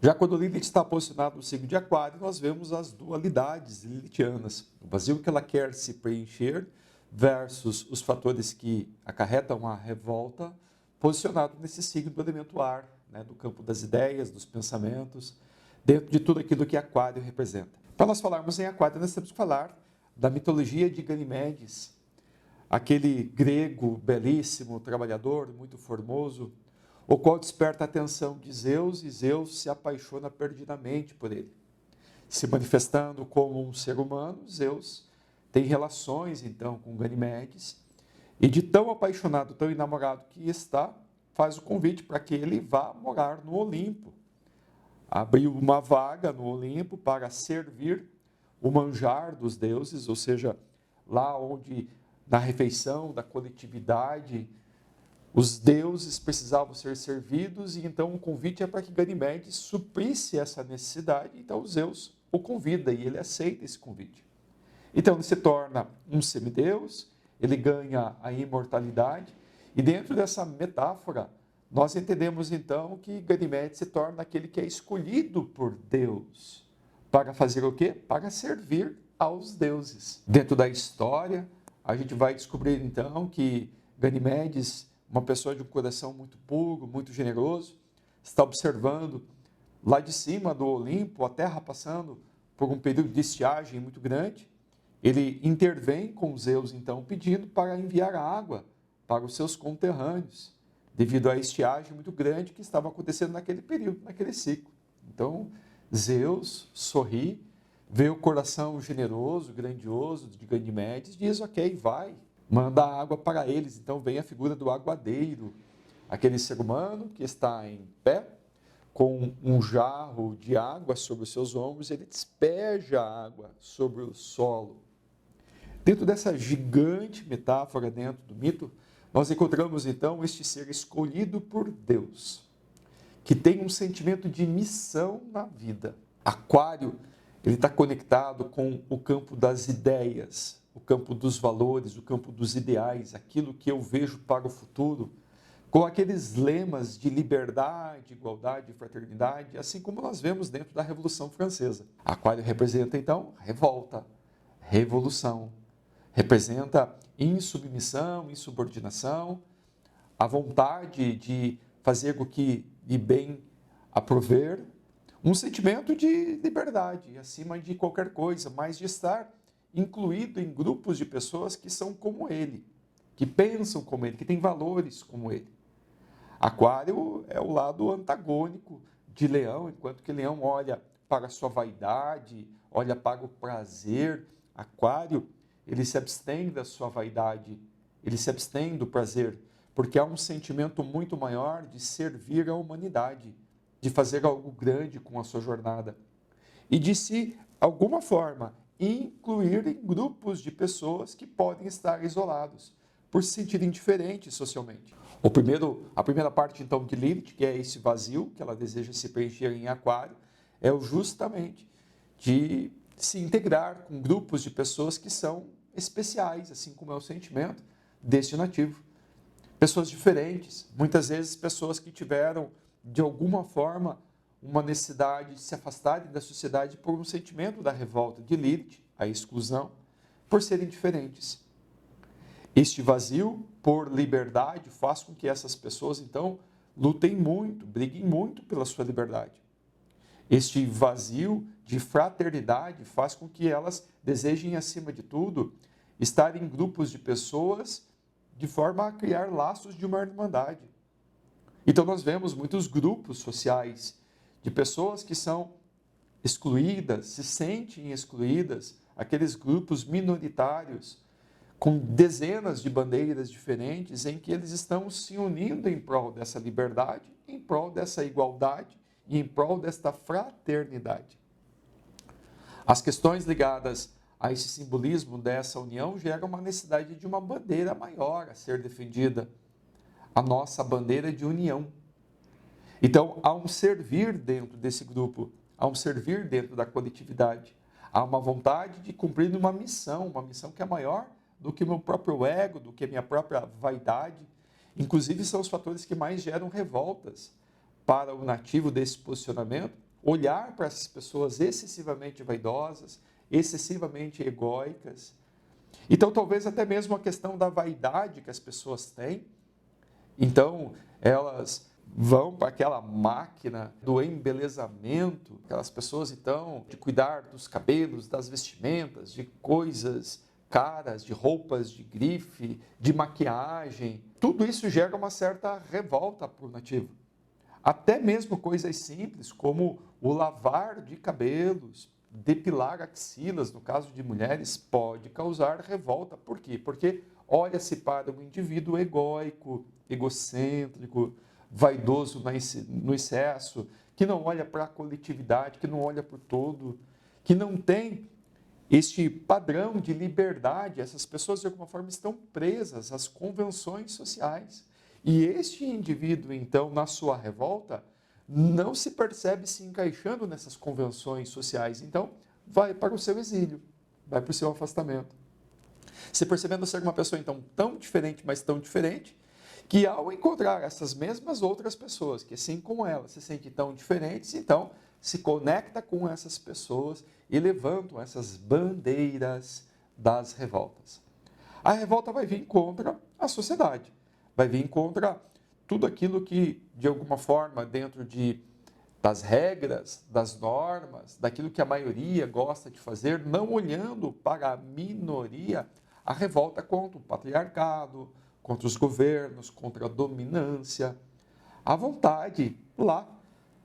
Já quando Lilith está posicionado no signo de Aquário, nós vemos as dualidades lilithianas. O vazio que ela quer se preencher versus os fatores que acarretam a revolta, posicionado nesse signo do elemento ar, né, do campo das ideias, dos pensamentos, dentro de tudo aquilo que Aquário representa. Para nós falarmos em Aquário, nós temos que falar da mitologia de Ganimedes, aquele grego belíssimo, trabalhador, muito formoso, o qual desperta a atenção de Zeus e Zeus se apaixona perdidamente por ele. Se manifestando como um ser humano, Zeus tem relações então com Ganimedes e de tão apaixonado, tão enamorado que está, faz o convite para que ele vá morar no Olimpo. Abriu uma vaga no Olimpo para servir o manjar dos deuses, ou seja, lá onde na refeição da coletividade os deuses precisavam ser servidos, e então o convite é para que Ganimedes suprisse essa necessidade. Então Zeus o convida e ele aceita esse convite. Então ele se torna um semideus, ele ganha a imortalidade, e dentro dessa metáfora nós entendemos então que Ganimedes se torna aquele que é escolhido por Deus para fazer o quê? Para servir aos deuses. Dentro da história a gente vai descobrir então que Ganimedes, uma pessoa de um coração muito puro, muito generoso, está observando lá de cima do Olimpo a terra passando por um período de estiagem muito grande. Ele intervém com Zeus, então, pedindo para enviar água para os seus conterrâneos, devido à estiagem muito grande que estava acontecendo naquele período, naquele ciclo. Então, Zeus sorri, vê o coração generoso, grandioso de Ganimedes, diz: ok, vai, manda água para eles. Então vem a figura do aguadeiro, aquele ser humano que está em pé, com um jarro de água sobre os seus ombros, ele despeja a água sobre o solo. Dentro dessa gigante metáfora, dentro do mito, nós encontramos então este ser escolhido por Deus, que tem um sentimento de missão na vida. Aquário, ele está conectado com o campo das ideias, o campo dos valores, o campo dos ideais, aquilo que eu vejo para o futuro, com aqueles lemas de liberdade, igualdade e fraternidade, assim como nós vemos dentro da Revolução Francesa. Aquário representa, então, revolta, revolução. Representa insubmissão, insubordinação, a vontade de fazer o que lhe bem aprover, um sentimento de liberdade, acima de qualquer coisa, mas de estar incluído em grupos de pessoas que são como ele, que pensam como ele, que têm valores como ele. Aquário é o lado antagônico de Leão, enquanto que Leão olha para a sua vaidade, olha para o prazer. Aquário, ele se abstém da sua vaidade, ele se abstém do prazer, porque há um sentimento muito maior de servir à humanidade, de fazer algo grande com a sua jornada e de se, alguma forma, incluir em grupos de pessoas que podem estar isolados, por se sentirem diferentes socialmente. A primeira parte, então, de Lilith, que é esse vazio, que ela deseja se preencher em Aquário, é justamente de se integrar com grupos de pessoas que são especiais, assim como é o sentimento deste nativo. Pessoas diferentes, muitas vezes pessoas que tiveram, de alguma forma, uma necessidade de se afastarem da sociedade por um sentimento da revolta de Lilith, a exclusão, por serem diferentes. Este vazio por liberdade faz com que essas pessoas, então, lutem muito, briguem muito pela sua liberdade. Este vazio de fraternidade faz com que elas desejem, acima de tudo, estar em grupos de pessoas de forma a criar laços de uma irmandade. Então nós vemos muitos grupos sociais de pessoas que são excluídas, se sentem excluídas, aqueles grupos minoritários, com dezenas de bandeiras diferentes, em que eles estão se unindo em prol dessa liberdade, em prol dessa igualdade e em prol desta fraternidade. As questões ligadas a esse simbolismo dessa união geram uma necessidade de uma bandeira maior a ser defendida, a nossa bandeira de união. Então, há um servir dentro desse grupo, há um servir dentro da coletividade, há uma vontade de cumprir uma missão que é maior do que o meu próprio ego, do que a minha própria vaidade. Inclusive, são os fatores que mais geram revoltas para o nativo desse posicionamento, olhar para essas pessoas excessivamente vaidosas, excessivamente egóicas. Então, talvez até mesmo a questão da vaidade que as pessoas têm. Então, elas vão para aquela máquina do embelezamento, aquelas pessoas, então, de cuidar dos cabelos, das vestimentas, de coisas caras, de roupas de grife, de maquiagem. Tudo isso gera uma certa revolta para o nativo. Até mesmo coisas simples como o lavar de cabelos, depilar axilas, no caso de mulheres, pode causar revolta. Por quê? Porque olha-se para um indivíduo egóico, egocêntrico, vaidoso no excesso, que não olha para a coletividade, que não olha para o todo, que não tem este padrão de liberdade. Essas pessoas, de alguma forma, estão presas às convenções sociais. E este indivíduo, então, na sua revolta, não se percebe se encaixando nessas convenções sociais. Então, vai para o seu exílio, vai para o seu afastamento. Se percebendo ser uma pessoa, então, tão diferente, mas tão diferente, que ao encontrar essas mesmas outras pessoas, que assim como ela se sentem tão diferentes, então se conecta com essas pessoas e levantam essas bandeiras das revoltas. A revolta vai vir contra a sociedade, vai vir contra tudo aquilo que, de alguma forma, dentro das regras, das normas, daquilo que a maioria gosta de fazer, não olhando para a minoria, a revolta contra o patriarcado, contra os governos, contra a dominância, a vontade lá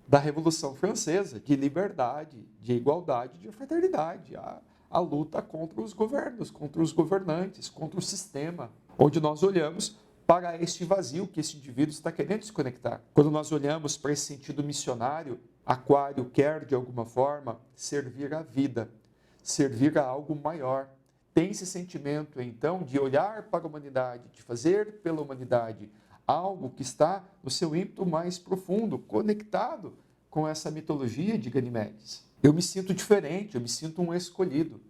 da Revolução Francesa de liberdade, de igualdade, de fraternidade, a luta contra os governos, contra os governantes, contra o sistema, onde nós olhamos para este vazio que esse indivíduo está querendo se conectar. Quando nós olhamos para esse sentido missionário, Aquário quer, de alguma forma, servir à vida, servir a algo maior. Tem esse sentimento, então, de olhar para a humanidade, de fazer pela humanidade algo que está no seu ímpeto mais profundo, conectado com essa mitologia de Ganimedes. Eu me sinto diferente, eu me sinto um escolhido.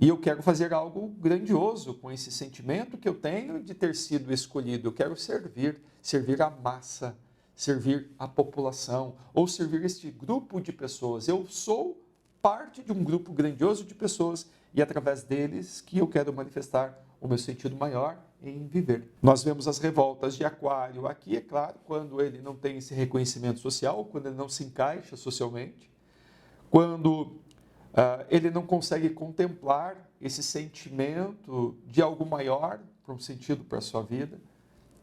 E eu quero fazer algo grandioso com esse sentimento que eu tenho de ter sido escolhido. Eu quero servir a massa, servir a população, ou servir este grupo de pessoas. Eu sou parte de um grupo grandioso de pessoas e através deles que eu quero manifestar o meu sentido maior em viver. Nós vemos as revoltas de Aquário aqui, é claro, quando ele não tem esse reconhecimento social, quando ele não se encaixa socialmente, quando ele não consegue contemplar esse sentimento de algo maior, para um sentido para a sua vida,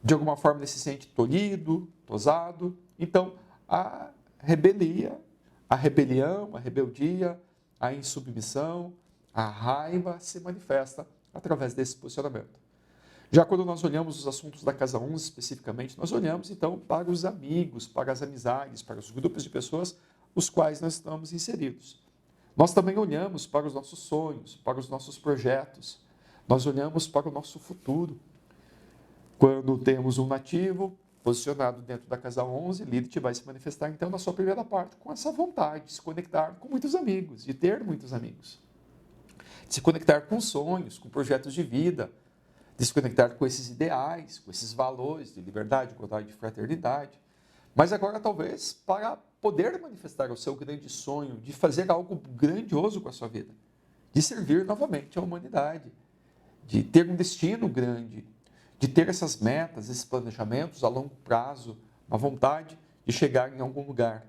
de alguma forma ele se sente tolhido, tosado. Então, a rebelião, a rebeldia, a insubmissão, a raiva se manifesta através desse posicionamento. Já quando nós olhamos os assuntos da casa 11 especificamente, nós olhamos então para os amigos, para as amizades, para os grupos de pessoas os quais nós estamos inseridos. Nós também olhamos para os nossos sonhos, para os nossos projetos, nós olhamos para o nosso futuro. Quando temos um nativo posicionado dentro da casa 11, Lilith vai se manifestar então na sua primeira parte com essa vontade de se conectar com muitos amigos, de ter muitos amigos, de se conectar com sonhos, com projetos de vida, de se conectar com esses ideais, com esses valores de liberdade, igualdade e fraternidade. Mas agora, talvez, para poder manifestar o seu grande sonho de fazer algo grandioso com a sua vida, de servir novamente à humanidade, de ter um destino grande, de ter essas metas, esses planejamentos a longo prazo, uma vontade de chegar em algum lugar.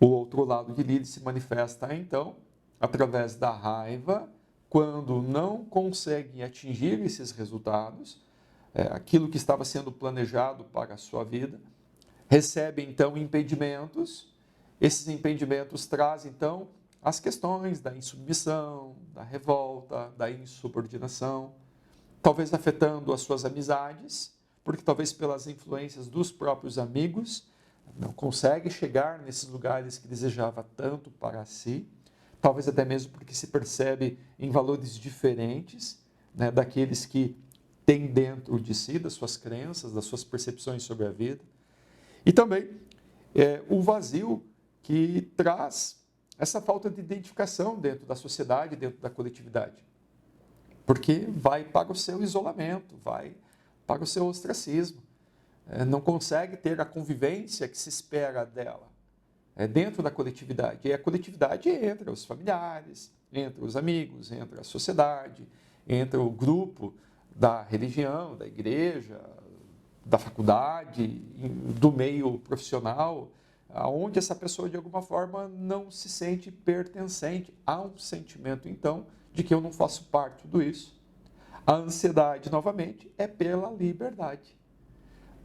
O outro lado de Lilith se manifesta, então, através da raiva, quando não conseguem atingir esses resultados, aquilo que estava sendo planejado para a sua vida, recebe então impedimentos. Esses impedimentos trazem então as questões da insubmissão, da revolta, da insubordinação, talvez afetando as suas amizades, porque talvez pelas influências dos próprios amigos não consegue chegar nesses lugares que desejava tanto para si, talvez até mesmo porque se percebe em valores diferentes, né, daqueles que tem dentro de si, das suas crenças, das suas percepções sobre a vida. E também o vazio que traz essa falta de identificação dentro da sociedade, dentro da coletividade. Porque vai para o seu isolamento, vai para o seu ostracismo. Não consegue ter a convivência que se espera dela. dentro da coletividade. E a coletividade entra os familiares, entra os amigos, entra a sociedade, entra o grupo da religião, da igreja, da faculdade, do meio profissional, onde essa pessoa de alguma forma não se sente pertencente. Há um sentimento então de que eu não faço parte de tudo isso. A ansiedade, novamente, é pela liberdade,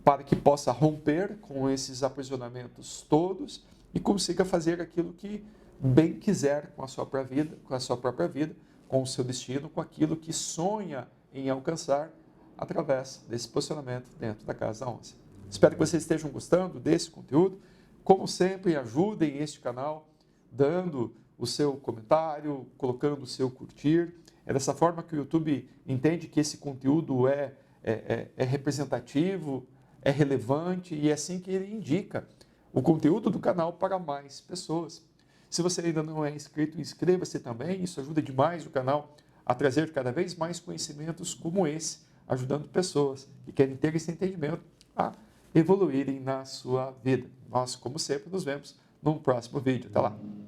para que possa romper com esses aprisionamentos todos e consiga fazer aquilo que bem quiser com a sua própria vida, com o seu destino, com aquilo que sonha em alcançar através desse posicionamento dentro da Casa 11. Espero que vocês estejam gostando desse conteúdo. Como sempre, ajudem este canal dando o seu comentário, colocando o seu curtir. É dessa forma que o YouTube entende que esse conteúdo é representativo, é relevante e é assim que ele indica o conteúdo do canal para mais pessoas. Se você ainda não é inscrito, inscreva-se também. Isso ajuda demais o canal a trazer cada vez mais conhecimentos como esse, ajudando pessoas que querem ter esse entendimento a evoluírem na sua vida. Nós, como sempre, nos vemos num próximo vídeo. Até lá!